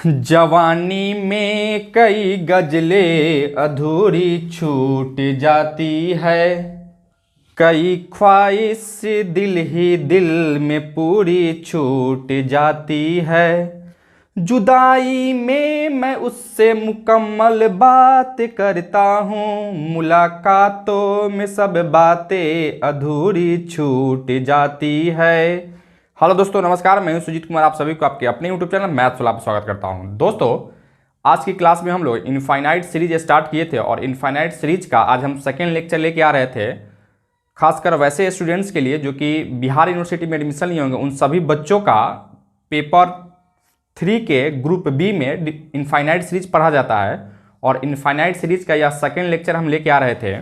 जवानी में कई गजलें अधूरी छूट जाती है। कई ख्वाहिश दिल ही दिल में पूरी छूट जाती है। जुदाई में मैं उससे मुकम्मल बात करता हूँ, मुलाकातों में सब बातें अधूरी छूट जाती है। हेलो दोस्तों, नमस्कार। मैं हूं सुजीत कुमार, आप सभी को आपके अपने यूट्यूब चैनल मैथ्स वाला स्वागत करता हूं। दोस्तों, आज की क्लास में हम लोग इनफाइनाइट सीरीज स्टार्ट किए थे और इनफाइनाइट सीरीज का आज हम सेकेंड लेक्चर लेके आ रहे थे। खासकर वैसे स्टूडेंट्स के लिए जो कि बिहार यूनिवर्सिटी में एडमिशन लिए होंगे, उन सभी बच्चों का पेपर 3 के ग्रुप बी में इनफाइनाइट सीरीज पढ़ा जाता है और इनफाइनाइट सीरीज का यह सेकेंड लेक्चर हम लेके आ रहे थे।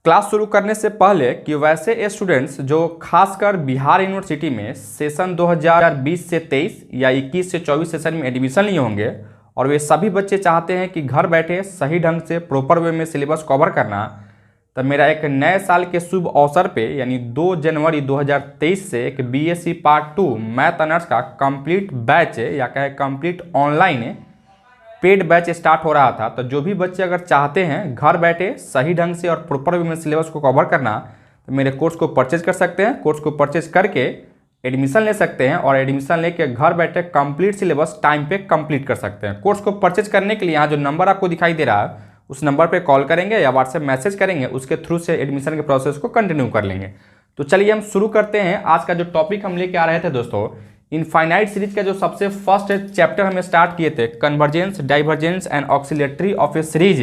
क्लास शुरू करने से पहले कि वैसे स्टूडेंट्स जो खासकर बिहार यूनिवर्सिटी में सेशन 2020 से 23 या 21 से 24 सेशन में एडमिशन लिए होंगे और वे सभी बच्चे चाहते हैं कि घर बैठे सही ढंग से प्रॉपर वे में सिलेबस कवर करना, तो मेरा एक नए साल के शुभ अवसर पे यानी 2 जनवरी 2023 से एक बीएससी पार्ट 2 मैथ ऑनर्स का कंप्लीट बैच या कहे complete online paid batch start हो रहा था। तो जो भी बच्चे अगर चाहते हैं घर बैठे सही ढंग से और प्रॉपर वे में सिलेबस को कवर करना, तो मेरे कोर्स को परचेज कर सकते हैं। कोर्स को परचेज करके एडमिशन ले सकते हैं और एडमिशन लेके घर बैठे कंप्लीट सिलेबस टाइम पे कंप्लीट कर सकते हैं। कोर्स को परचेज करने के लिए यहाँ जो नंबर आपको दिखाई दे रहा है उस नंबर पर कॉल करेंगे या व्हाट्सएप मैसेज करेंगे, उसके थ्रू से एडमिशन के प्रोसेस को कंटिन्यू कर लेंगे। तो चलिए हम शुरू करते हैं। आज का जो टॉपिक हम लेके आ रहे थे दोस्तों, इनफाइनाइट सीरीज का जो सबसे फर्स्ट चैप्टर हमें स्टार्ट किए थे, convergence, divergence and oscillatory of a series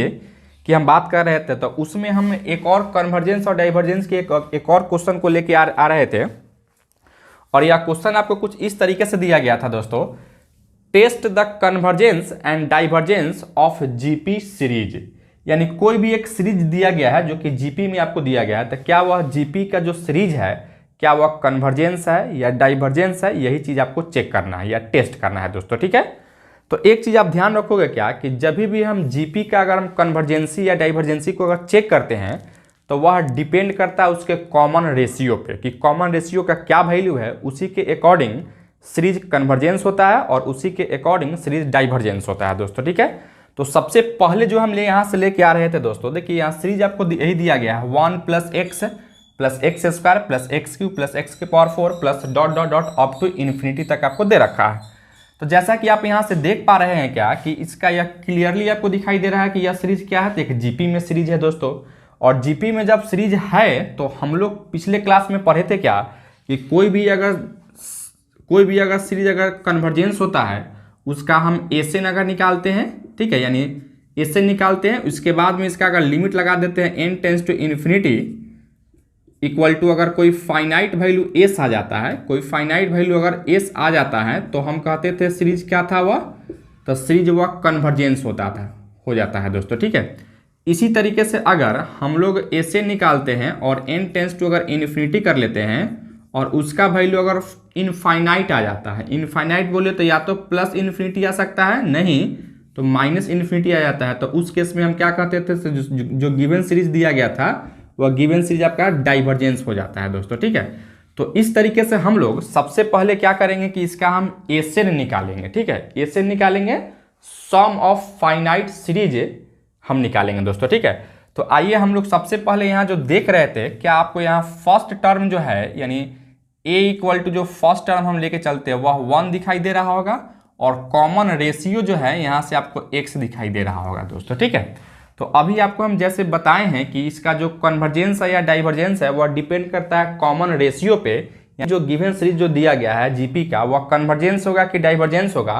की हम बात कर रहे थे। तो उसमें हम एक और कन्वर्जेंस और डाइवर्जेंस के एक और क्वेश्चन को लेके आ रहे थे और यह क्वेश्चन आपको कुछ इस तरीके से दिया गया था दोस्तों, test the convergence and divergence of GP series. यानी कोई भी एक सीरीज दिया गया है जो कि जीपी में आपको दिया गया है, तो क्या वह जीपी का जो सीरीज है क्या वह कन्वर्जेंस है या डाइवर्जेंस है, यही चीज़ आपको चेक करना है या टेस्ट करना है दोस्तों, ठीक है। तो एक चीज़ आप ध्यान रखोगे क्या कि जब भी हम जीपी का अगर हम कन्वर्जेंसी या डाइवर्जेंसी को अगर चेक करते हैं तो वह डिपेंड करता है उसके कॉमन रेशियो पे कि कॉमन रेशियो का क्या वैल्यू है, उसी के अकॉर्डिंग सीरीज कन्वर्जेंस होता है और उसी के अकॉर्डिंग सीरीज डाइवर्जेंस होता है दोस्तों, ठीक है। तो सबसे पहले जो हम यहाँ से लेके आ रहे थे दोस्तों, देखिए यहाँ सीरीज आपको यही दिया गया है 1 + x plus x square plus x cube plus x के power 4 plus dot dot dot up to infinity तक आपको दे रखा है। तो जैसा कि आप यहाँ से देख पा रहे हैं क्या कि इसका यह क्लियरली आपको दिखाई दे रहा है कि यह सीरीज क्या है, तो एक जीपी में सीरीज है दोस्तों। और जीपी में जब सीरीज है तो हम लोग पिछले क्लास में पढ़े थे क्या कि कोई भी अगर सीरीज अगर कन्वर्जेंस होता है उसका हम एसएन अगर निकालते हैं, ठीक है, यानी एसएन निकालते हैं, उसके बाद में इसका अगर लिमिट लगा देते हैं n tends to infinity equal to अगर कोई फाइनाइट वैल्यू एस आ जाता है, कोई फाइनाइट वैल्यू अगर एस आ जाता है तो हम कहते थे सीरीज क्या था वह, तो सीरीज वह कन्वर्जेंस हो जाता है दोस्तों, ठीक है। इसी तरीके से अगर हम लोग एस ए निकालते हैं और एन टेंस टू अगर इन्फिनिटी कर लेते हैं और उसका वैल्यू अगर इनफाइनाइट आ जाता है, इनफाइनाइट बोले तो या तो प्लस इन्फिनिटी आ सकता है, नहीं तो माइनस इन्फिनिटी आ जाता है, तो उस केस में हम क्या कहते थे, जो गिवन सीरीज दिया गया था वह गिवन सीरीज आपका डाइवर्जेंस हो जाता है दोस्तों, ठीक है। तो इस तरीके से हम लोग सबसे पहले क्या करेंगे कि इसका हम एसएन निकालेंगे, ठीक है। एसएन निकालेंगे, सम ऑफ फाइनाइट सीरीज हम निकालेंगे दोस्तों, ठीक है। तो आइए हम लोग सबसे पहले यहाँ जो देख रहे थे, क्या आपको यहाँ फर्स्ट टर्म जो है यानी ए इक्वल टू जो फर्स्ट टर्म हम लेके चलते हैं वह 1 दिखाई दे रहा होगा और कॉमन रेशियो जो है यहाँ से आपको x दिखाई दे रहा होगा दोस्तों, ठीक है। तो अभी आपको हम जैसे बताए हैं कि इसका जो कन्वर्जेंस है या डाइवर्जेंस है वह डिपेंड करता है कॉमन रेशियो पे। जो गिवन सीरीज जो दिया गया है जीपी का वह कन्वर्जेंस होगा कि डाइवर्जेंस होगा,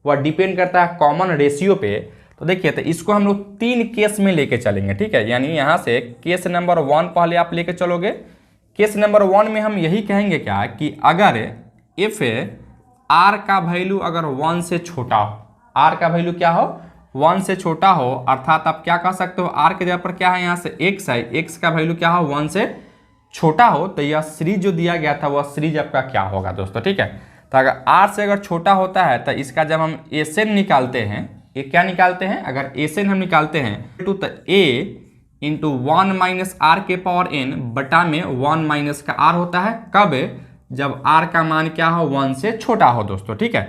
वह डिपेंड करता है कॉमन रेशियो पे। तो देखिए, तो इसको हम लोग 3 केस में लेके चलेंगे, ठीक है। यानी यहाँ से केस नंबर 1 पहले आप लेके चलोगे। केस नंबर 1 में हम यही कहेंगे क्या कि अगर इफ आर का वैल्यू अगर 1 से छोटा हो, आर का वैल्यू क्या हो, 1 से छोटा हो, अर्थात आप क्या कह सकते हो, आर के जगह पर क्या है यहाँ से x है, x का वैल्यू क्या हो 1 से छोटा हो, तो यह सीरीज जो दिया गया था वह सीरीज आपका क्या होगा दोस्तों, ठीक है। तो अगर r से अगर छोटा होता है तो इसका जब हम एसएन निकालते हैं, ये क्या निकालते हैं, अगर एसएन हम निकालते हैं तो a इंटू 1 माइनस आर के पावर n बटा में 1 माइनस का r होता है, कब, जब r का मान क्या हो 1 से छोटा हो दोस्तों, ठीक है।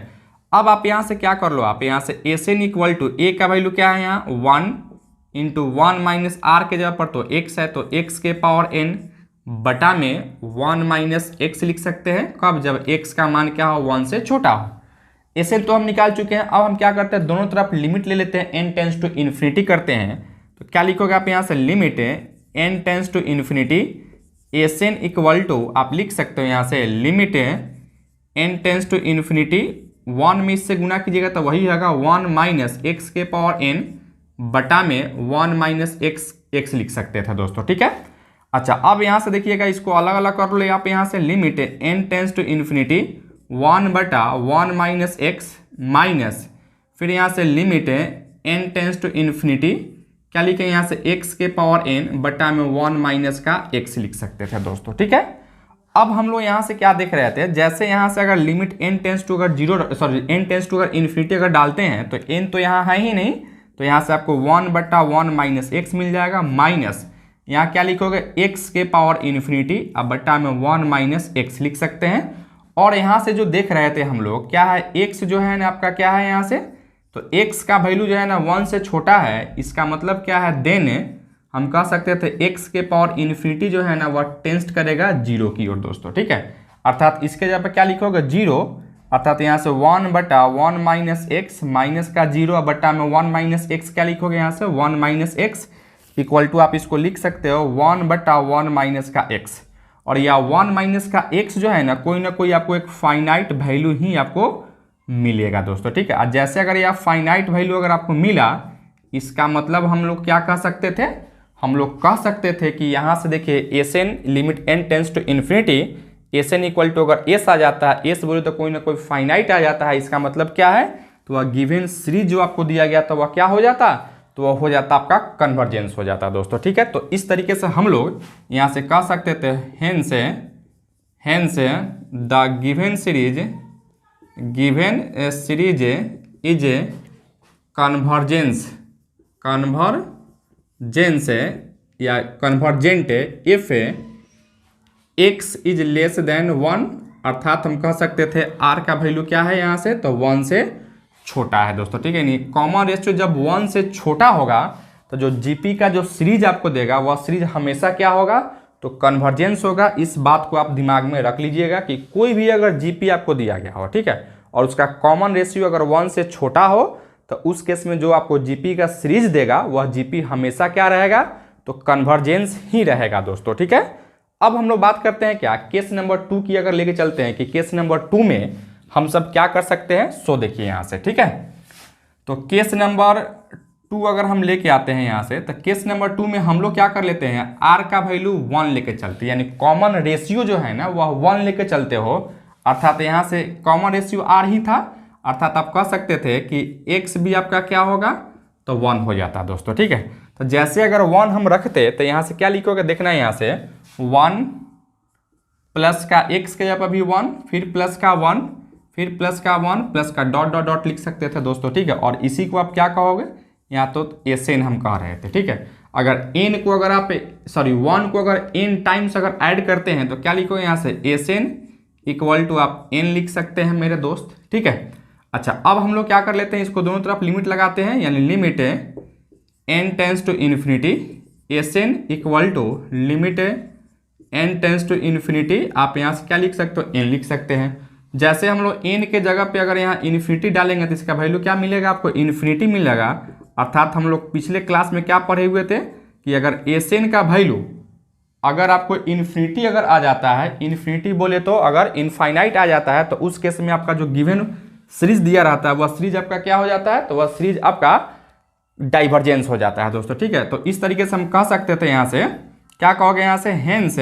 अब आप यहाँ से क्या कर लो, आप यहाँ से एसएन इक्वल टू ए का वैल्यू क्या है यहाँ 1 इंटू 1 माइनस आर के जगह पर तो x है, तो x के पावर n बटा में 1 माइनस एक्स लिख सकते हैं। कब? जब x का मान क्या हो 1 से छोटा हो। एसएन तो हम निकाल चुके हैं। अब हम क्या करते हैं, दोनों तरफ लिमिट ले लेते हैं, n टेंस टू इन्फिनिटी करते हैं। तो क्या लिखोगे आप यहाँ से, limit n tends to infinity SN equal to आप लिख सकते हो यहाँ से limit n tends to infinity 1 में इससे गुना कीजिएगा तो वही होगा 1 माइनस एक्स के पावर n बटा में 1 माइनस एक्स लिख सकते थे दोस्तों, ठीक है। अच्छा, अब यहाँ से देखिएगा, इसको अलग अलग कर लो आप यहाँ से, limit n tends to infinity 1 बटा 1 माइनस एक्स माइनस फिर यहाँ से limit n tends to infinity क्या लिखे यहाँ से x के पावर n बटा में 1 माइनस का x लिख सकते थे दोस्तों, ठीक है। अब हम लोग यहाँ से क्या देख रहे थे, जैसे यहाँ से अगर लिमिट n टेंस टू अगर n टेंस टू अगर इन्फिनिटी अगर डालते हैं तो n तो यहाँ है ही नहीं, तो यहाँ से आपको 1 बटा 1 माइनस एक्स मिल जाएगा, माइनस यहाँ क्या लिखोगे x के पावर इन्फिनिटी अब बटा में 1 माइनस एक्स लिख सकते हैं। और यहाँ से जो देख रहे थे हम लोग क्या है, x जो है ना आपका क्या है यहाँ से, तो x का वैल्यू जो है ना 1 से छोटा है, इसका मतलब क्या है, देन हम कह सकते थे x के पावर इन्फिनिटी जो है ना वह टेंस्ट करेगा 0 की ओर दोस्तों, ठीक है। अर्थात इसके जगह पे क्या लिखोगे 0, अर्थात यहाँ से 1 बटा 1 माइनस एक्स माइनस का 0 बटा में 1 माइनस एक्स क्या लिखोगे यहाँ से 1 माइनस एक्स इक्वल टू आप इसको लिख सकते हो 1 बटा 1 माइनस का एक्स। और यह 1 माइनस का एक्स जो है ना कोई आपको एक फाइनाइट वैल्यू ही आपको मिलेगा दोस्तों, ठीक है। और जैसे अगर यह फाइनाइट वैल्यू अगर आपको मिला, इसका मतलब हम लोग क्या कह सकते थे, हम लोग कह सकते थे कि यहाँ से देखिए SN limit n tends to infinity SN equal to अगर s आ जाता है, s बोले तो कोई ना कोई फाइनाइट आ जाता है, इसका मतलब क्या है, तो वह गिवन सीरीज जो आपको दिया गया था वह क्या हो जाता, तो वह हो जाता आपका कन्वर्जेंस हो जाता दोस्तों, ठीक है। तो इस तरीके से हम लोग यहाँ से कह सकते थे hence the given series is a convergence या convergent if x is less than 1, अर्थात हम कह सकते थे r का वैल्यू क्या है यहाँ से, तो 1 से छोटा है दोस्तों, ठीक है। नहीं, कॉमन रेशियो जब 1 से छोटा होगा तो जो जीपी का जो सीरीज आपको देगा वह सीरीज हमेशा क्या होगा, तो कन्वर्जेंस होगा। इस बात को आप दिमाग में रख लीजिएगा कि कोई भी अगर जीपी आपको दिया गया हो, ठीक है, और उसका कॉमन रेशियो अगर 1 से छोटा हो तो उस केस में जो आपको जीपी का सीरीज देगा वह जीपी हमेशा क्या रहेगा, तो कन्वर्जेंस ही रहेगा दोस्तों, ठीक है। अब हम लोग बात करते हैं क्या, केस नंबर 2 की अगर लेके चलते हैं कि केस नंबर 2 में हम सब क्या कर सकते हैं, सो देखिए यहाँ से, ठीक है। तो केस नंबर 2 अगर हम लेके आते हैं यहाँ से, तो केस नंबर 2 में हम लोग क्या कर लेते हैं, r का वैल्यू 1 लेके चलते हैं, यानी कॉमन रेशियो जो है ना वह 1 लेके चलते हो, अर्थात यहाँ से कॉमन रेशियो r ही था, अर्थात आप कह सकते थे कि x भी आपका क्या होगा, तो 1 हो जाता दोस्तों, ठीक है। तो जैसे अगर 1 हम रखते तो यहाँ से क्या लिखोगे, देखना है यहाँ से 1 प्लस का x के जगह पर भी 1, फिर प्लस का 1, फिर प्लस का 1 प्लस का डॉट डॉट डॉट लिख सकते थे दोस्तों, ठीक है। और इसी को आप क्या कहोगे, यहाँ तो एसएन हम कह रहे थे, ठीक है। अगर n को अगर आप 1 को अगर n टाइम्स अगर ऐड करते हैं तो क्या लिखोगे यहाँ से एसएन इक्वल टू आप n लिख सकते हैं मेरे दोस्त, ठीक है। अच्छा, अब हम लोग क्या कर लेते हैं, इसको दोनों तरफ लिमिट लगाते हैं, यानी limit n tends to infinity SN equal to limit n tends to infinity, आप यहाँ से क्या लिख सकते हो, n लिख सकते हैं। जैसे हम लोग n के जगह पे अगर यहाँ इन्फिनिटी डालेंगे तो इसका वैल्यू क्या मिलेगा आपको, इन्फिनिटी मिलेगा। अर्थात हम लोग पिछले क्लास में क्या पढ़े हुए थे कि अगर एसएन का वैल्यू अगर आपको इन्फिनिटी अगर आ जाता है, इन्फिनिटी बोले तो अगर इनफाइनाइट आ जाता है, तो उस केस में आपका जो गिवन सीरीज दिया रहता है वह सीरीज आपका क्या हो जाता है, तो वह सीरीज आपका डाइवर्जेंस हो जाता है दोस्तों, ठीक है। तो इस तरीके से हम कह सकते थे, यहाँ से क्या कहोगे, यहाँ से hence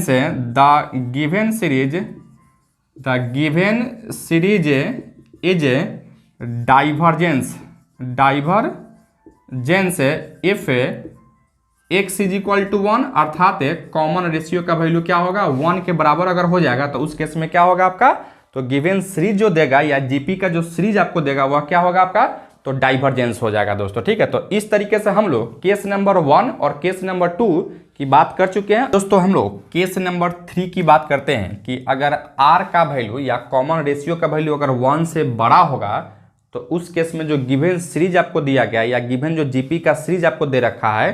the given series is a divergence if x is equal to 1, अर्थात कॉमन रेशियो का वैल्यू क्या होगा, 1 के बराबर अगर हो जाएगा तो उस केस में क्या होगा आपका, तो गिवन सीरीज जो देगा या जीपी का जो सीरीज आपको देगा वह क्या होगा आपका तो डाइवर्जेंस हो जाएगा दोस्तों। ठीक है, तो इस तरीके से हम लोग केस नंबर 1 और केस नंबर 2 की बात कर चुके हैं दोस्तों। हम लोग केस नंबर 3 की बात करते हैं कि अगर r का वैल्यू या कॉमन रेशियो का वैल्यू अगर 1 से बड़ा होगा तो उस केस में जो गिवन सीरीज आपको दिया गया या गिवन जो जीपी का सीरीज आपको दे रखा है,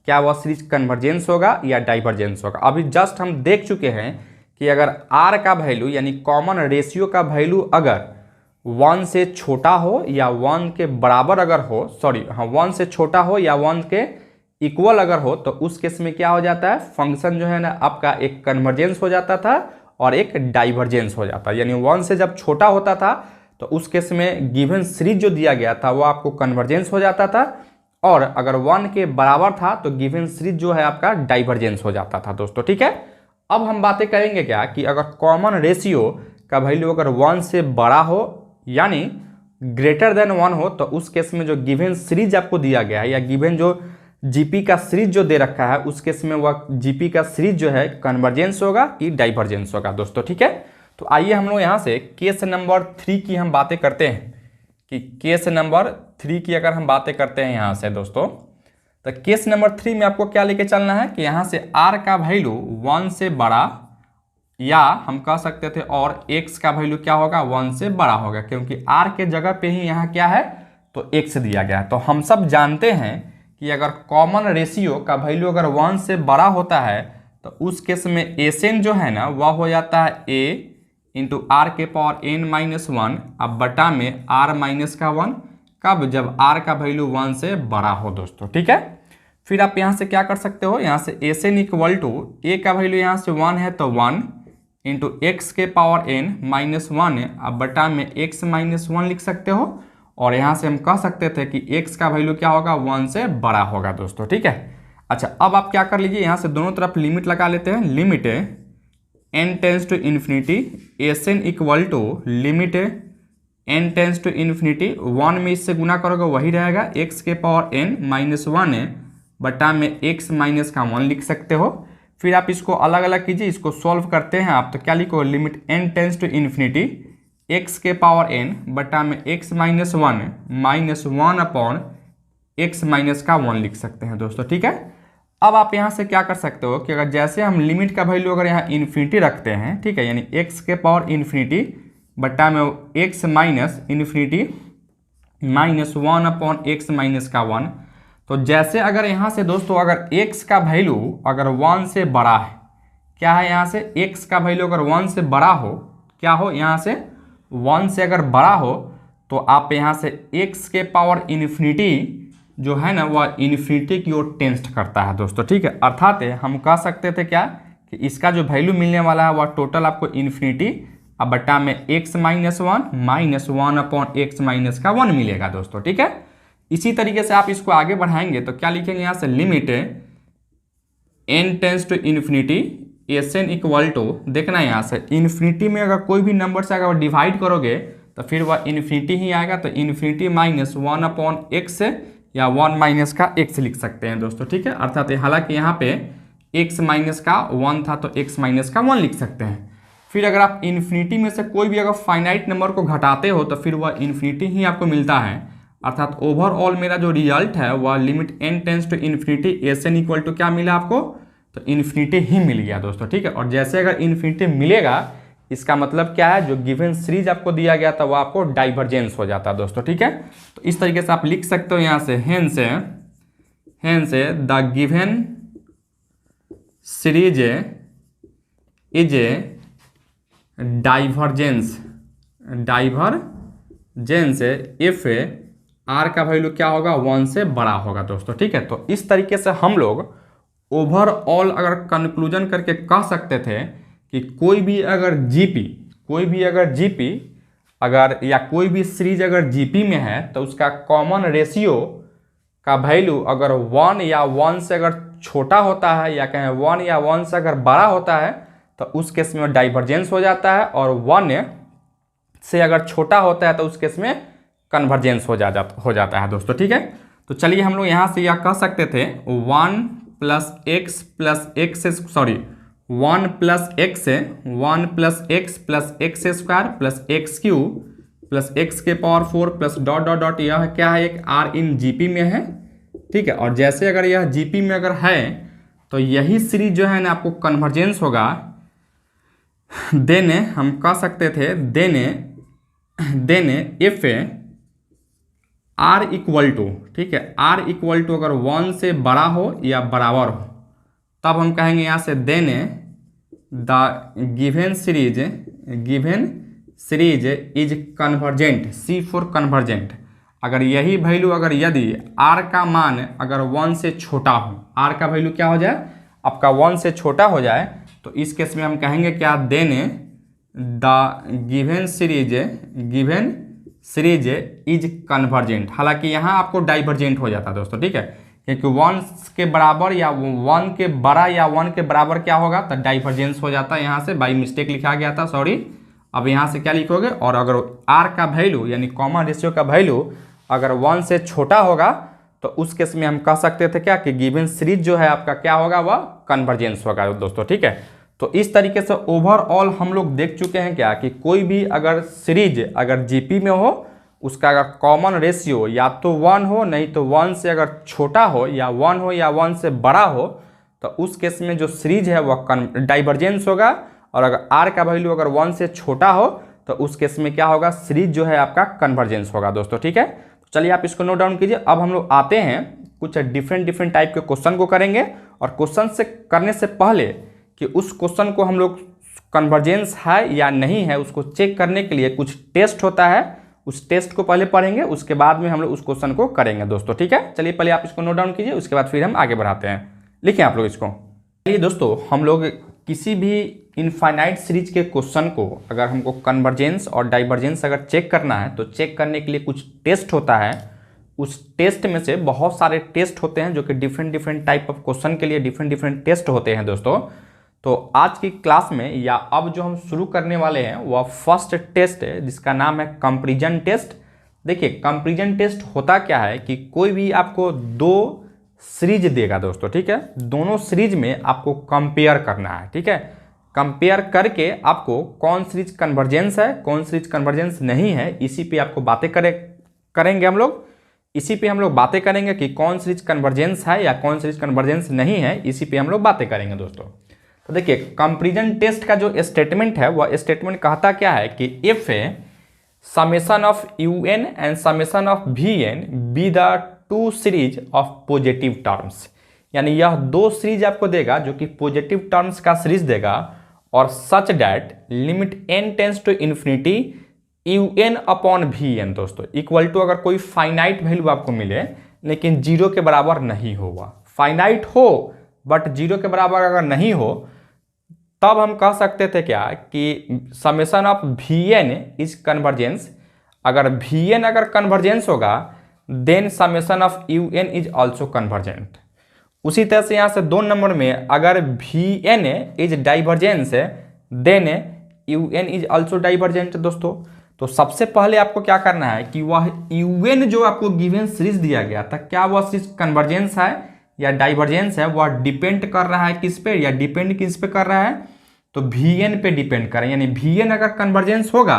क्या वह सीरीज कन्वर्जेंस होगा या डाइवर्जेंस होगा। अभी जस्ट हम देख चुके हैं कि अगर r का वैल्यू यानी कॉमन रेशियो का वैल्यू अगर 1 से छोटा हो या 1 के बराबर अगर हो, 1 से छोटा हो या 1 के इक्वल अगर हो, तो उस केस में क्या हो जाता है, फंक्शन जो है ना आपका एक कन्वर्जेंस हो जाता था और एक डाइवर्जेंस हो जाता है। यानी 1 से जब छोटा होता था तो उस केस में गिवन सीरीज जो दिया गया था वो आपको कन्वर्जेंस हो जाता था, और अगर 1 के बराबर था तो गिवन सीरीज जो है आपका डाइवर्जेंस हो जाता था दोस्तों। ठीक है, अब हम बातें करेंगे क्या कि अगर कॉमन रेशियो का वैल्यू अगर 1 से बड़ा हो यानी ग्रेटर देन 1 हो, तो उस केस में जो गिवन सीरीज आपको दिया गया है या गिवन जो जीपी का सीरीज जो दे रखा है उस केस में वह जीपी का सीरीज जो है कन्वर्जेंस होगा कि डाइवर्जेंस होगा दोस्तों। ठीक है, तो आइए हम लोग यहाँ से केस नंबर 3 की हम बातें करते हैं कि केस नंबर 3 की अगर हम बातें करते हैं यहाँ से दोस्तों, तो केस नंबर 3 में आपको क्या लेके चलना है कि यहाँ से r का वैल्यू 1 से बड़ा या हम कह सकते थे और x का वैल्यू क्या होगा 1 से बड़ा होगा, क्योंकि r के जगह पे ही यहाँ क्या है तो x दिया गया है। तो हम सब जानते हैं कि अगर कॉमन रेशियो का वैल्यू अगर 1 से बड़ा होता है तो उस केस में एसएन जो है ना वह हो जाता है a इंटू आर के पावर n-1 अब बटा में r माइनस का 1, कब, जब r का वैल्यू 1 से बड़ा हो दोस्तों। ठीक है, फिर आप यहाँ से क्या कर सकते हो, यहाँ से एसएन इक्वल टू a का वैल्यू यहाँ से 1 है तो 1 इंटू एक्स के पावर n-1 अब बटा में x माइनस 1 लिख सकते हो, और यहाँ से हम कह सकते थे कि x का वैल्यू क्या होगा 1 से बड़ा होगा दोस्तों। ठीक है, अच्छा अब आप क्या कर लीजिए, यहाँ से दोनों तरफ लिमिट लगा लेते हैं। Limit n tends to infinity S N equal to limit n tends to infinity 1 में इससे गुना करोगे वही रहेगा x के पावर n-1 बटा में x माइनस का 1 लिख सकते हो। फिर आप इसको अलग अलग कीजिए, इसको सॉल्व करते हैं आप तो क्या लिखो, limit n tends to infinity x के पावर n बटा में x minus 1 upon x minus का 1 लिख सकते हैं दोस्तों। ठीक है, अब आप यहाँ से क्या कर सकते हो कि अगर जैसे हम लिमिट का वैल्यू अगर यहाँ इन्फिनिटी रखते हैं, ठीक है, यानी x के पावर इन्फिनिटी बटा में x minus infinity -1 upon x minus का 1, तो जैसे अगर यहाँ से दोस्तों अगर x का वैल्यू अगर 1 से बड़ा है, क्या है यहाँ से x का वैल्यू अगर 1 से बड़ा हो, क्या हो यहाँ से 1 से अगर बड़ा हो तो आप यहाँ से x के पावर इन्फिनिटी जो है ना वह इन्फिनिटी की ओर टेंस्ट करता है दोस्तों। ठीक है, अर्थात हम कह सकते थे क्या कि इसका जो वैल्यू मिलने वाला है वह टोटल आपको इन्फिनिटी अब बटा में x minus 1 upon x minus का 1 मिलेगा दोस्तों। ठीक है, इसी तरीके से आप इसको आगे बढ़ाएंगे तो क्या लिखेंगे यहाँ से limit n tends to infinity S N equal to, देखना यहाँ से इन्फिनिटी में अगर कोई भी नंबर से अगर डिवाइड करोगे तो फिर वह इन्फिनिटी ही आएगा, तो इन्फिनिटी -1 अपॉन x या 1 माइनस का x लिख सकते हैं दोस्तों। ठीक है, अर्थात हालांकि यहाँ पे x माइनस का 1 था तो x माइनस का 1 लिख सकते हैं। फिर अगर आप इन्फिनिटी में से कोई भी अगर फाइनाइट नंबर को घटाते हो तो फिर वह इन्फिनिटी ही आपको मिलता है, अर्थात ओवरऑल मेरा जो रिजल्ट है वह limit n tends to infinity S N equal to क्या मिला आपको, तो इन्फिनिटी ही मिल गया दोस्तों। ठीक है, और जैसे अगर इन्फिनिटी मिलेगा इसका मतलब क्या है, जो गिवन सीरीज आपको दिया गया था वो आपको डाइवर्जेंस हो जाता है दोस्तों। ठीक है, तो इस तरीके से आप लिख सकते हो यहाँ से hence the given series is a divergence if r का वैल्यू क्या होगा 1 से बड़ा होगा दोस्तों। ठीक है, तो इस तरीके से हम लोग ओवरऑल अगर कंक्लूजन करके कह सकते थे कि कोई भी अगर जीपी अगर या कोई भी सीरीज अगर जीपी में है तो उसका कॉमन रेशियो का वैल्यू अगर 1 या 1 से अगर छोटा होता है या कहें 1 या 1 से अगर बड़ा होता है तो उस केस में डाइवर्जेंस हो जाता है, और 1 से अगर छोटा होता है तो उस केस में कन्वर्जेंस हो जाता है दोस्तों। ठीक है, तो चलिए हम लोग यहाँ से यह कह सकते थे 1 plus x plus x plus x plus x square plus x cube plus x के power 4 plus dot dot dot, यह क्या है, एक आर इन जीपी में है, ठीक है। और जैसे अगर यह जीपी में अगर है तो यही सीरीज जो है ना आपको कन्वर्जेंस होगा, देने हम कह सकते थे देने इफ आर इक्वल टू, ठीक है, आर इक्वल टू अगर 1 से बड़ा हो या बराबर हो, तब हम कहेंगे यहाँ से then the given series is convergent, C for convergent. अगर यही वैल्यू अगर यदि आर का मान अगर 1 से छोटा हो, आर का वैल्यू क्या हो जाए आपका 1 से छोटा हो जाए, तो इस केस में हम कहेंगे क्या, देने the given series is convergent. हालांकि यहाँ आपको डाइवर्जेंट हो जाता है दोस्तों, ठीक है, क्योंकि 1 के बराबर या 1 के बड़ा या 1 के बराबर क्या होगा, तो डाइवर्जेंस हो जाता है। यहाँ से बाई मिस्टेक लिखा गया था, सॉरी। अब यहाँ से क्या लिखोगे, और अगर आर का वैल्यू यानी कॉमन रेशियो का वैल्यू अगर 1 से छोटा होगा, तो उस केस में हम कह सकते थे क्या कि गिवन सीरीज जो है आपका क्या होगा, वह कन्वर्जेंस होगा दोस्तों, ठीक है। तो इस तरीके से ओवरऑल हम लोग देख चुके हैं क्या कि कोई भी अगर सीरीज अगर जीपी में हो, उसका अगर कॉमन रेशियो या तो 1 हो, नहीं तो 1 से अगर छोटा हो, या 1 हो या 1 से बड़ा हो, तो उस केस में जो सीरीज है वह डाइवर्जेंस होगा। और अगर आर का वैल्यू अगर 1 से छोटा हो, तो उस केस में क्या होगा, सीरीज जो है आपका कन्वर्जेंस होगा दोस्तों, ठीक है। तो चलिए आप इसको नोट डाउन कीजिए। अब हम लोग आते हैं कुछ डिफरेंट टाइप के क्वेश्चन को करेंगे, और क्वेश्चन से करने से पहले कि उस क्वेश्चन को हम लोग कन्वर्जेंस है या नहीं है उसको चेक करने के लिए कुछ टेस्ट होता है, उस टेस्ट को पहले पढ़ेंगे, उसके बाद में हम लोग उस क्वेश्चन को करेंगे दोस्तों, ठीक है। चलिए पहले आप इसको नोट डाउन कीजिए, उसके बाद फिर हम आगे बढ़ाते हैं। लिखें आप लोग इसको। चलिए दोस्तों, हम लोग किसी भी इनफाइनाइट सीरीज के क्वेश्चन को अगर हमको कन्वर्जेंस और डाइवर्जेंस अगर चेक करना है, तो चेक करने के लिए कुछ टेस्ट होता है। उस टेस्ट में से बहुत सारे टेस्ट होते हैं जो कि डिफरेंट टाइप ऑफ क्वेश्चन के लिए डिफरेंट टेस्ट होते हैं दोस्तों। तो आज की क्लास में या अब जो हम शुरू करने वाले हैं वह फर्स्ट टेस्ट है, जिसका नाम है कंपैरिजन टेस्ट। देखिए कंपैरिजन टेस्ट होता क्या है कि कोई भी आपको 2 सीरीज देगा दोस्तों, ठीक है, दोनों सीरीज में आपको कंपेयर करना है, ठीक है। कंपेयर करके आपको कौन सीरीज कन्वर्जेंस है, कौन सीरीज कन्वर्जेंस नहीं है, इसी पे आपको बातें करेंगे हम लोग। इसी पे हम लोग बातें करेंगे कि कौन सीरीज कन्वर्जेंस है या कौन सीरीज कन्वर्जेंस नहीं है, इसी पे हम लोग बातें करेंगे दोस्तों। तो देखिए कंपैरिजन टेस्ट का जो स्टेटमेंट है वह स्टेटमेंट कहता क्या है कि if summation of UN and summation of VN be the 2 series of positive terms, यानी यह 2 सीरीज आपको देगा जो कि पॉजिटिव टर्म्स का सीरीज देगा, और such that limit n tends to infinity UN upon VN दोस्तों इक्वल टू, अगर कोई फाइनाइट वैल्यू आपको मिले लेकिन 0 के बराबर नहीं होगा, फाइनाइट हो बट 0 के बराबर अगर नहीं हो, तब हम कह सकते थे क्या कि summation of VN is convergence. अगर VN अगर कन्वर्जेंस होगा then summation of UN is also convergent. उसी तरह से यहाँ से 2 नंबर में अगर VN is divergence then UN is also divergent दोस्तों। तो सबसे पहले आपको क्या करना है कि वह UN जो आपको गिवन सीरीज दिया गया था, क्या वह सीरीज कन्वर्जेंस है या डाइवर्जेंस है, वह डिपेंड कर रहा है किस पे, या डिपेंड किस पे कर रहा है, तो VN पे डिपेंड कर रहा है। यानी VN अगर कन्वर्जेंस होगा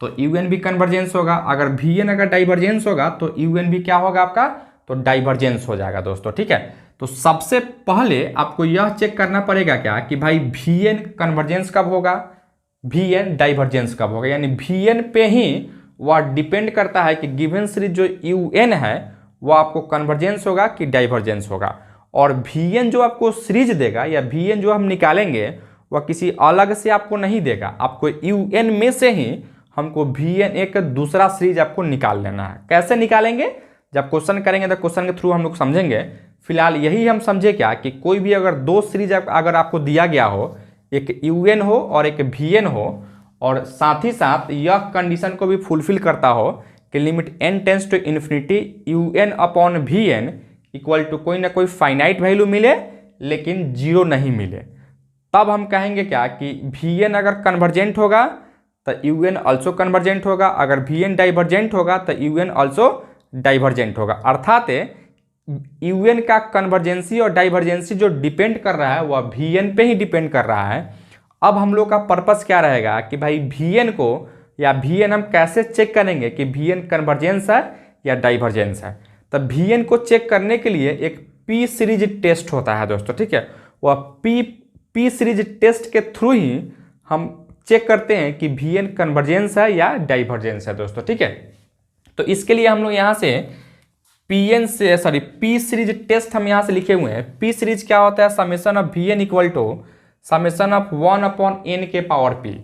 तो UN भी कन्वर्जेंस होगा, अगर VN अगर डाइवर्जेंस होगा तो UN भी क्या होगा आपका, तो डाइवर्जेंस हो जाएगा दोस्तों, ठीक है। तो सबसे पहले आपको यह चेक करना पड़ेगा क्या कि भाई VN कन्वर्जेंस कब होगा, VN डाइवर्जेंस कब होगा, यानी VN पे ही वह डिपेंड करता है कि गिवन सीरीज जो UN है वो आपको कन्वर्जेंस होगा कि डाइवर्जेंस होगा। और VN जो आपको सीरीज देगा या VN जो हम निकालेंगे वह किसी अलग से आपको नहीं देगा, आपको UN में से ही हमको VN एक दूसरा सीरीज आपको निकाल लेना है। कैसे निकालेंगे, जब क्वेश्चन करेंगे तो क्वेश्चन के थ्रू हम लोग समझेंगे। फिलहाल यही हम समझे क्या कि कोई भी अगर 2 सीरीज अगर आपको दिया गया हो, एक UN हो और एक VN हो, और साथ ही साथ यह कंडीशन को भी फुलफिल करता हो कि limit n tends to infinity UN upon VN equal to कोई ना कोई फाइनाइट वैल्यू मिले लेकिन 0 नहीं मिले, तब हम कहेंगे क्या कि VN अगर कन्वर्जेंट होगा तो UN ऑल्सो कन्वर्जेंट होगा, अगर VN डाइवर्जेंट होगा तो UN ऑल्सो डाइवर्जेंट होगा। अर्थात UN का कन्वर्जेंसी और डाइवर्जेंसी जो डिपेंड कर रहा है वह VN पे ही डिपेंड कर रहा है। अब हम लोग का पर्पस क्या रहेगा कि भाई VN को या VN हम कैसे चेक करेंगे कि VN कन्वर्जेंस है या डाइवर्जेंस है। तो VN को चेक करने के लिए एक P सीरीज टेस्ट होता है दोस्तों, ठीक है। वह P सीरीज टेस्ट के थ्रू ही हम चेक करते हैं कि VN कन्वर्जेंस है या डाइवर्जेंस है दोस्तों, ठीक है। तो इसके लिए हम लोग यहाँ से P सीरीज टेस्ट हम यहाँ से लिखे हुए हैं। P सीरीज क्या होता है, summation of VN equal to summation of 1/n के पावर P।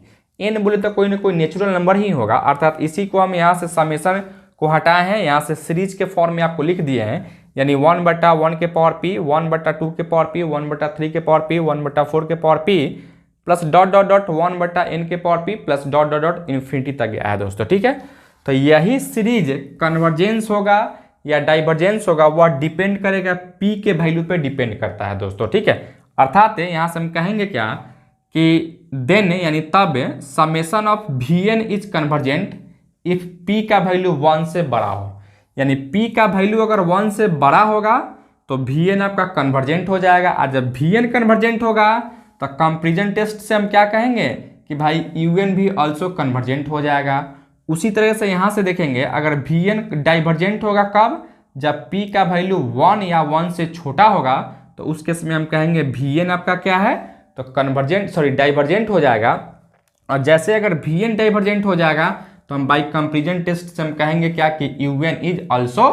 n बोले तो कोई ना कोई नेचुरल नंबर ही होगा, अर्थात इसी को हम यहाँ से समेशन को हटाए हैं, यहाँ से सीरीज के फॉर्म में आपको लिख दिए हैं, यानी 1/1 के पावर P, 1/2 के पावर P, 1/3 के पावर P, 1/4 के power P plus dot dot dot 1/n के power P plus dot dot dot infinity तक गया है दोस्तों, ठीक है। तो यही सीरीज कन्वर्जेंस होगा या डाइवर्जेंस होगा, वह डिपेंड करेगा P के वैल्यू पे डिपेंड करता है दोस्तों, ठीक है। अर्थात यहाँ से हम कहेंगे क्या कि देन यानी तब summation of VN is convergent if P का वैल्यू 1 से बड़ा हो, यानी P का वैल्यू अगर 1 से बड़ा होगा तो VN आपका कन्वर्जेंट हो जाएगा। और जब VN कन्वर्जेंट होगा तो कंपैरिजन टेस्ट से हम क्या कहेंगे कि भाई UN भी ऑल्सो कन्वर्जेंट हो जाएगा। उसी तरह से यहाँ से देखेंगे अगर VN डाइवर्जेंट होगा कब, जब P का वैल्यू 1 या 1 से छोटा होगा, तो उस केस में हम कहेंगे VN आपका क्या है, तो डाइवर्जेंट हो जाएगा। और जैसे अगर VN डाइवर्जेंट हो जाएगा तो हम बाई कंपैरिजन टेस्ट से हम कहेंगे क्या कि UN इज ऑल्सो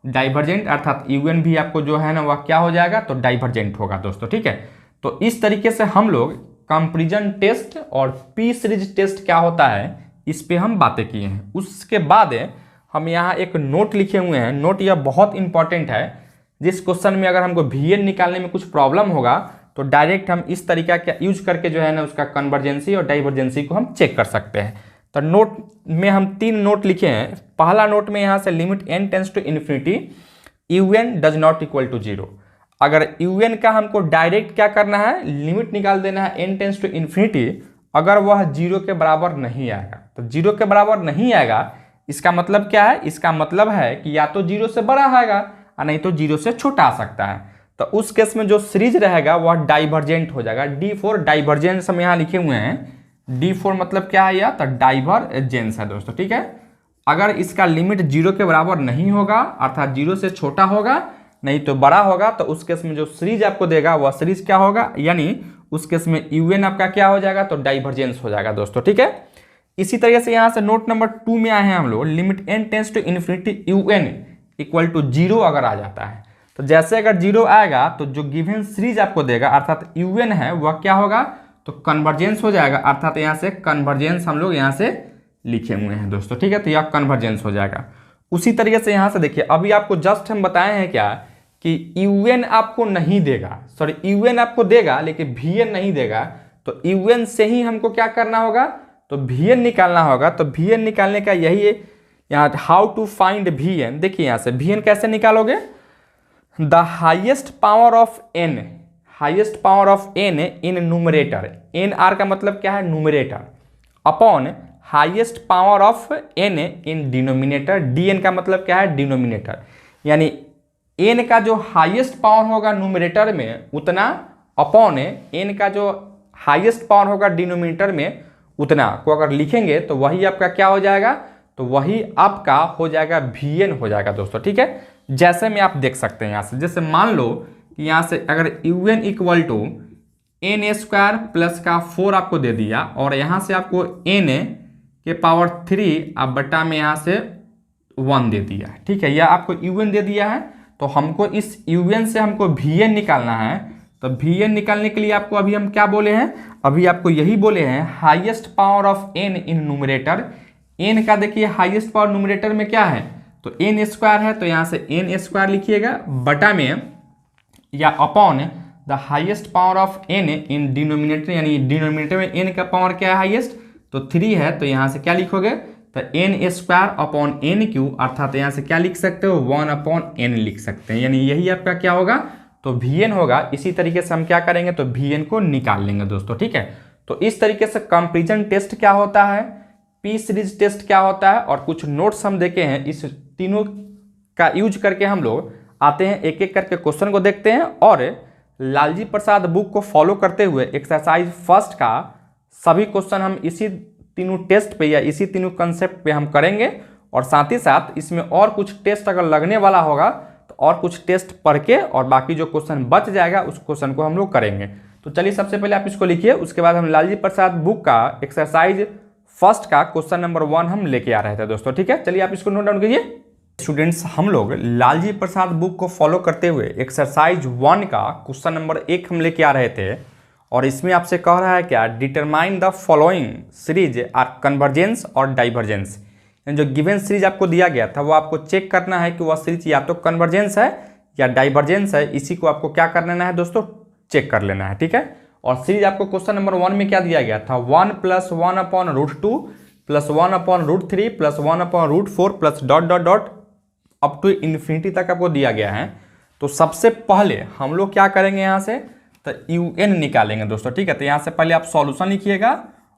डाइवर्जेंट, अर्थात UN भी आपको जो है ना वह क्या हो जाएगा, तो डाइवर्जेंट होगा दोस्तों, ठीक है। तो इस तरीके से हम लोग कंपैरिजन टेस्ट और P सीरीज टेस्ट क्या होता है इस पे हम बातें किए हैं। उसके बाद हम यहाँ एक नोट लिखे हुए हैं। नोट यह बहुत इंपॉर्टेंट है, जिस क्वेश्चन में अगर हमको VN निकालने में कुछ प्रॉब्लम होगा तो डायरेक्ट हम इस तरीका का यूज करके जो है ना उसका कन्वर्जेंसी और डाइवर्जेंसी को हम चेक कर सकते हैं। तो नोट में हम 3 नोट लिखे हैं। पहला नोट में यहाँ से limit n tends to infinity UN does not equal to 0। अगर UN का हमको डायरेक्ट क्या करना है, लिमिट निकाल देना है n टेंस टू इन्फिनिटी, अगर वह 0 के बराबर नहीं आएगा, तो 0 के बराबर नहीं आएगा इसका मतलब क्या है, इसका मतलब है कि या तो 0 से बड़ा आएगा और नहीं तो 0 से छोटा आ सकता है। तो उस केस में जो सीरीज रहेगा वह डाइवर्जेंट हो जाएगा। D4 डाइवर्जेंस हम यहाँ लिखे हुए हैं। D4 मतलब क्या है, या तो डाइवर्जेंस है दोस्तों, ठीक है। अगर इसका लिमिट 0 के बराबर नहीं होगा, अर्थात 0 से छोटा होगा नहीं तो बड़ा होगा, तो उस केस में जो सीरीज आपको देगा वह सीरीज क्या होगा, यानी उस केस में UN आपका क्या हो जाएगा, तो डाइवर्जेंस हो जाएगा दोस्तों, ठीक है। इसी तरह से यहाँ से नोट नंबर 2 में आए हैं हम लोग, limit n tends to infinity UN equal to 0 अगर आ जाता है, तो जैसे अगर 0 आएगा तो जो गिवन सीरीज आपको देगा अर्थात UN है वह क्या होगा, तो कन्वर्जेंस हो जाएगा। अर्थात यहाँ से कन्वर्जेंस हम लोग यहाँ से लिखे हुए हैं दोस्तों, ठीक है। तो यह कन्वर्जेंस हो जाएगा। उसी तरीके से यहाँ से देखिए, अभी आपको जस्ट हम बताए हैं क्या कि UN आपको नहीं देगा, UN आपको देगा लेकिन VN नहीं देगा, तो UN से ही हमको क्या करना होगा, तो VN निकालना होगा। तो VN निकालने का यही है यहाँ, हाउ टू फाइंड VN। देखिए यहाँ से VN कैसे निकालोगे, the highest power of n, highest power of n in numerator, NR का मतलब क्या है, numerator, upon highest power of n in denominator, DN का मतलब क्या है, डिनोमिनेटर, यानी n का जो हाईएस्ट पावर होगा न्यूमरेटर में उतना, अपॉन n का जो हाईएस्ट पावर होगा डिनोमिनेटर में उतना को अगर लिखेंगे तो वही आपका क्या हो जाएगा, तो वही आपका हो जाएगा VN हो जाएगा दोस्तों, ठीक है। जैसे में आप देख सकते हैं यहाँ से, जैसे मान लो कि यहाँ से अगर UN equal to n² plus का 4 आपको दे दिया, और यहाँ से आपको n के पावर 3 आप बटा में यहाँ से 1 दे दिया, ठीक है, यह आपको UN दे दिया है। तो हमको इस UN से हमको VN निकालना है। तो VN निकालने के लिए आपको अभी हम क्या बोले हैं, अभी आपको यही बोले हैं highest power of n in numerator. n का देखिए हाईएस्ट पावर न्यूमरेटर में क्या है, तो n² है, तो यहाँ से n² लिखिएगा बटा में या upon the highest power of n in denominator, यानी डिनोमिनेटर में n का पावर क्या है हाईएस्ट, तो 3 है, तो यहाँ से क्या लिखोगे, तो n² अपॉन n³ अर्थात यहाँ से क्या लिख सकते हो, 1/n लिख सकते हैं, यानी यही आपका क्या होगा, तो VN होगा। इसी तरीके से हम क्या करेंगे, तो VN को निकाल लेंगे दोस्तों, ठीक है। तो इस तरीके से कंपैरिजन टेस्ट क्या होता है, P सीरीज टेस्ट क्या होता है, और कुछ नोट्स हम देखे हैं, इस तीनों का यूज करके हम लोग आते हैं, एक एक करके क्वेश्चन को देखते हैं, और लालजी प्रसाद बुक को फॉलो करते हुए एक्सरसाइज फर्स्ट का सभी क्वेश्चन हम इसी तीनों टेस्ट पे या इसी तीनों कंसेप्ट पे हम करेंगे, और साथ ही साथ इसमें और कुछ टेस्ट अगर लगने वाला होगा तो और कुछ टेस्ट पढ़ के और बाकी जो क्वेश्चन बच जाएगा उस क्वेश्चन को हम लोग करेंगे। तो चलिए सबसे पहले आप इसको लिखिए, उसके बाद हम लालजी प्रसाद बुक का एक्सरसाइज फर्स्ट का क्वेश्चन नंबर 1 हम लेके आ रहे थे दोस्तों। ठीक है, चलिए आप इसको नोट डाउन कीजिए। स्टूडेंट्स, हम लोग लालजी प्रसाद बुक को फॉलो करते हुए एक्सरसाइज 1 का क्वेश्चन नंबर 1 हम लेके आ रहे थे, और इसमें आपसे कह रहा है क्या, determine the following series are convergence और डाइवर्जेंस। जो गिवन सीरीज आपको दिया गया था वो आपको चेक करना है कि वह सीरीज या तो कन्वर्जेंस है या डाइवर्जेंस है। इसी को आपको क्या कर लेना है दोस्तों, चेक कर लेना है। ठीक है, और सीरीज आपको क्वेश्चन नंबर 1 में क्या दिया गया था, 1 + 1/√2 + 1/√3 + 1/√4 plus dot dot dot up to infinity तक आपको दिया गया है। तो सबसे पहले हम लोग क्या करेंगे, यहाँ से तो UN निकालेंगे दोस्तों। ठीक है, तो यहाँ से पहले आप सॉल्यूशन लिखिएगा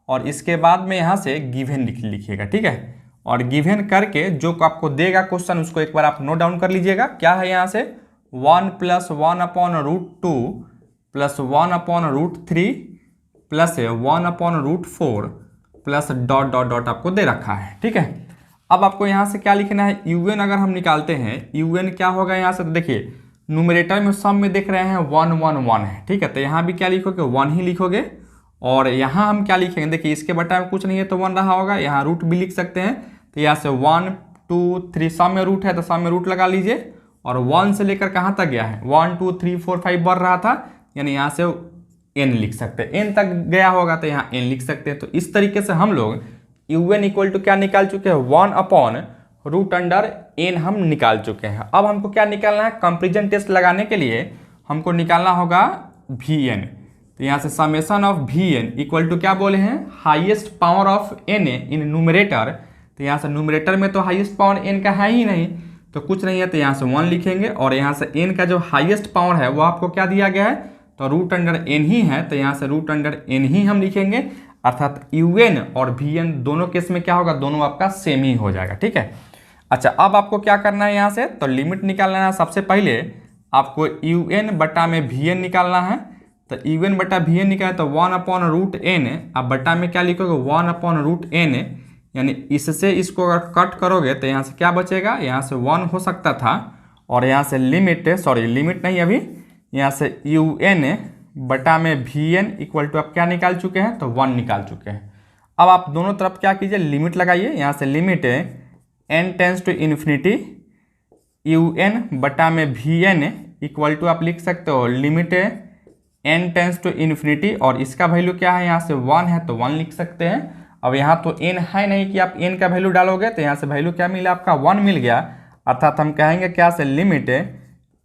और इसके बाद में यहाँ से गिवन लिखिएगा। ठीक है, और गिवन करके जो आपको देगा क्वेश्चन उसको एक बार आप नोट डाउन कर लीजिएगा। क्या है यहाँ से, 1 + 1/√2 + 1/√3 plus 1/√4 plus dot dot dot आपको दे रखा है। ठीक है, अब आपको यहाँ से क्या लिखना है, UN अगर हम निकालते हैं, UN क्या होगा यहाँ से, तो देखिए न्यूमरेटर में सम में देख रहे हैं 1 1 1 है। ठीक है, तो यहाँ भी क्या लिखोगे, 1 ही लिखोगे, और यहाँ हम क्या लिखेंगे, देखिए इसके बटा में कुछ नहीं है तो 1 रहा होगा, यहाँ रूट भी लिख सकते हैं। तो यहाँ से 1 2 3 सम में रूट है तो सम में रूट लगा लीजिए, और 1 से लेकर कहाँ तक गया है, 1 2 3 4 5 बढ़ रहा था, यानी यहाँ से n लिख सकते हैं, n तक गया होगा तो यहाँ n लिख सकते हैं। तो इस तरीके से हम लोग UN इक्वल टू क्या निकाल चुके हैं, 1/√n हम निकाल चुके हैं। अब हमको क्या निकालना है, कंपेरिजन टेस्ट लगाने के लिए हमको निकालना होगा VN। तो यहाँ से summation of VN equal to क्या बोले हैं, highest power of n in numerator. तो यहाँ से न्यूमरेटर में तो हाईएस्ट पावर n का है ही नहीं, तो कुछ नहीं है, तो यहाँ से 1 लिखेंगे, और यहाँ से n का जो हाईएस्ट पावर है वो आपको क्या दिया गया है, तो √n ही है, तो यहाँ से √n ही हम लिखेंगे, अर्थात UN और VN दोनों केस में क्या होगा, दोनों आपका सेम ही हो जाएगा। ठीक है, अच्छा अब आपको क्या करना है, यहाँ से तो लिमिट निकालना है। सबसे पहले आपको UN बटा में VN निकालना है। तो UN बटा VN निकाले तो 1/√n, अब बटा में क्या लिखोगे, 1/√n, यानी इससे इसको अगर कट करोगे तो यहाँ से क्या बचेगा, यहाँ से 1 हो सकता था, और यहाँ से लिमिट नहीं अभी, यहाँ से UN बटा में VN इक्वल टू आप क्या निकाल चुके हैं, तो 1 निकाल चुके हैं। अब आप दोनों तरफ क्या कीजिए, लिमिट लगाइए। यहाँ से limit n tends to infinity UN बटा में VN इक्वल टू आप लिख सकते हो limit n tends to infinity, और इसका वैल्यू क्या है, यहाँ से 1 है तो 1 लिख सकते हैं। अब यहाँ तो n है नहीं कि आप n का वैल्यू डालोगे, तो यहाँ से वैल्यू क्या मिला, आपका 1 मिल गया, अर्थात हम कहेंगे क्या से limit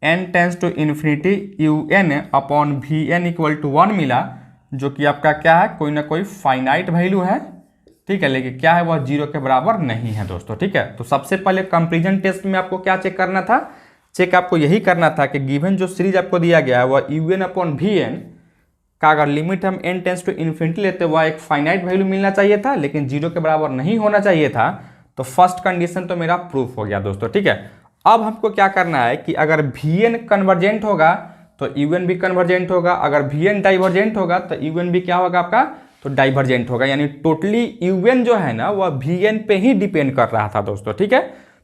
n tends to infinity UN/VN equal to 1 मिला, जो कि आपका क्या है, कोई ना कोई फाइनाइट वैल्यू है। ठीक है, लेकिन क्या है, वह 0 के बराबर नहीं है दोस्तों। ठीक है, तो सबसे पहले कंपेरिजन टेस्ट में आपको क्या चेक करना था, चेक आपको यही करना था कि गिवन जो सीरीज आपको दिया गया है वह UN/VN का अगर लिमिट हम n टेंस टू इन्फिनिटी लेते वह एक फाइनाइट वैल्यू मिलना चाहिए था, लेकिन 0 के बराबर नहीं होना चाहिए था। तो फर्स्ट कंडीशन तो मेरा प्रूफ हो गया दोस्तों। ठीक है, अब हमको क्या करना है कि अगर VN कन्वर्जेंट होगा तो UN भी कन्वर्जेंट होगा, अगर VN डाइवर्जेंट होगा तो UN भी क्या होगा आपका, तो डाइवर्जेंट होगा, यानी टोटली UN जो है ना वह VN पे ही डिपेंड कर रहा था दोस्तों। ठीक है,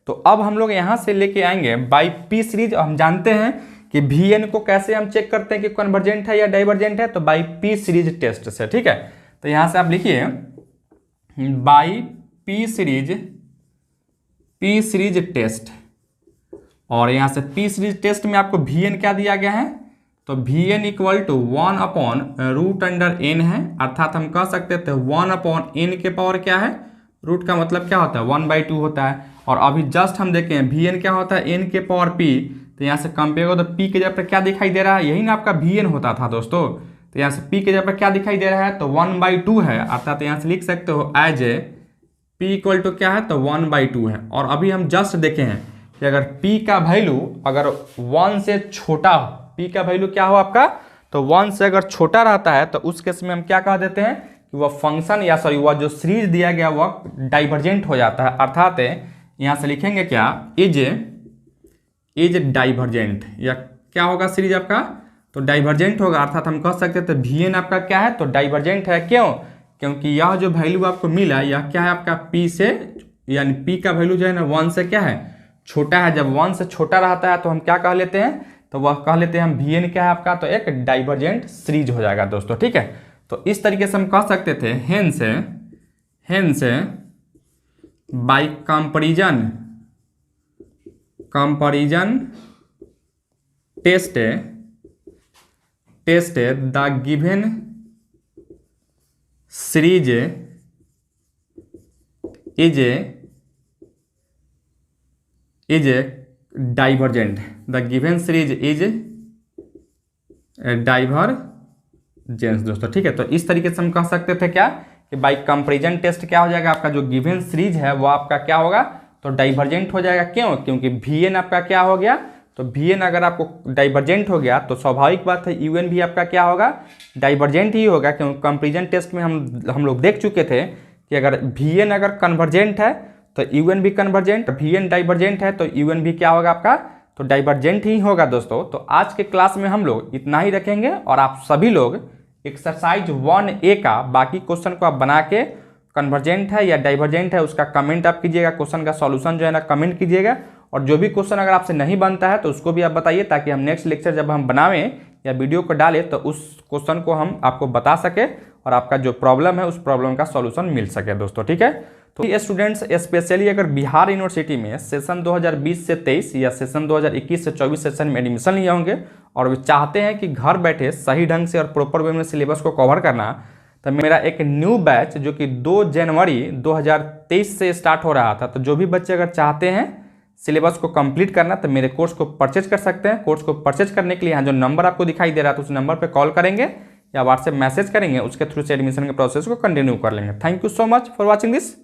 तो अब हम लोग यहाँ से लेके आएंगे बाई P सीरीज। हम जानते हैं कि VN को कैसे हम चेक करते हैं कि कन्वर्जेंट है या डाइवर्जेंट है, तो बाई P सीरीज टेस्ट से। ठीक है, तो यहाँ से आप लिखिए बाई P सीरीज टेस्ट, और यहाँ से P सीरीज टेस्ट में आपको VN क्या दिया गया है, तो VN इक्वल टू 1/√n है, अर्थात हम कह सकते थे 1/n के पावर क्या है, रूट का मतलब क्या होता है, 1/2 होता है। और अभी जस्ट हम देखें VN क्या होता है, n के पावर P, तो यहाँ से कंपेयर हो तो P के जगह पर क्या दिखाई दे रहा है, यही ना आपका VN होता था दोस्तों। तो यहाँ से P के जगह पर क्या दिखाई दे रहा है, तो 1/2 है, अर्थात यहाँ से लिख सकते हो as a P equal to क्या है, तो 1/2 है। और अभी हम जस्ट देखे हैं कि अगर P का वैल्यू अगर 1 से छोटा हो, P का वैल्यू क्या हो आपका, तो 1 से अगर छोटा रहता है तो उस केस में हम क्या कह देते हैं कि वह फंक्शन या सॉरी वह जो सीरीज दिया गया वह डाइवर्जेंट हो जाता है, अर्थात यहाँ से लिखेंगे क्या, इज डाइवर्जेंट, या क्या होगा सीरीज आपका, तो डाइवर्जेंट होगा, अर्थात हम कह सकते थे VN आपका क्या है, तो डाइवर्जेंट है। क्यों, क्योंकि यह जो वैल्यू आपको मिला यह क्या है आपका P से, यानी P का वैल्यू जो है ना 1 से क्या है छोटा है। जब 1 से छोटा रहता है तो हम क्या कह लेते हैं, तो वह कह लेते हैं हम Vn क्या है आपका, तो एक डाइवर्जेंट सीरीज हो जाएगा दोस्तों, ठीक है। तो इस तरीके से हम कह सकते थे hence by comparison test the given series is divergent, the given series is divergence दोस्तों, ठीक है। तो इस तरीके से हम कह सकते थे क्या कि बाई कंपैरिजन टेस्ट क्या हो जाएगा, आपका जो गिवन सीरीज है वो आपका क्या होगा, तो डाइवर्जेंट हो जाएगा। क्यों, क्योंकि Vn आपका क्या हो गया, तो Vn अगर आपको डाइवर्जेंट हो गया तो स्वाभाविक बात है Un भी आपका क्या होगा, डाइवर्जेंट ही होगा। क्योंकि कंपैरिजन टेस्ट में हम लोग देख चुके थे कि अगर Vn अगर कन्वर्जेंट है तो Un भी कन्वर्जेंट, Vn डाइवर्जेंट है तो Un भी क्या होगा आपका, तो डाइवर्जेंट ही होगा दोस्तों। तो आज के क्लास में हम लोग इतना ही रखेंगे और आप सभी लोग एक्सरसाइज 1A का बाकी क्वेश्चन को आप बना के कन्वर्जेंट है या डाइवर्जेंट है उसका कमेंट आप कीजिएगा, क्वेश्चन का सॉल्यूशन जो है ना कमेंट कीजिएगा। और जो भी क्वेश्चन अगर आपसे नहीं बनता है तो उसको भी आप बताइए, ताकि हम नेक्स्ट लेक्चर जब हम बनावें या वीडियो को डालें तो उस क्वेश्चन को हम आपको बता सके और आपका जो प्रॉब्लम है उस प्रॉब्लम का सॉल्यूशन मिल सके दोस्तों, ठीक है। तो ये स्टूडेंट्स स्पेशली अगर बिहार यूनिवर्सिटी में सेशन 2020 से 23 या सेशन 2021 से 24 सेशन में एडमिशन लिए होंगे और वे चाहते हैं कि घर बैठे सही ढंग से और प्रॉपर वे में सिलेबस को कवर करना, तो मेरा एक न्यू बैच जो कि 2 जनवरी 2023 से स्टार्ट हो रहा था, तो जो भी बच्चे अगर चाहते हैं सिलेबस को कंप्लीट करना तो मेरे कोर्स को परचेज कर सकते हैं। कोर्स को परचेज करने के लिए यहाँ जो नंबर आपको दिखाई दे रहा है तो उस नंबर पर कॉल करेंगे या व्हाट्सएप मैसेज करेंगे, उसके थ्रू से एडमिशन के प्रोसेस को कंटिन्यू कर लेंगे। Thank you so much for watching this.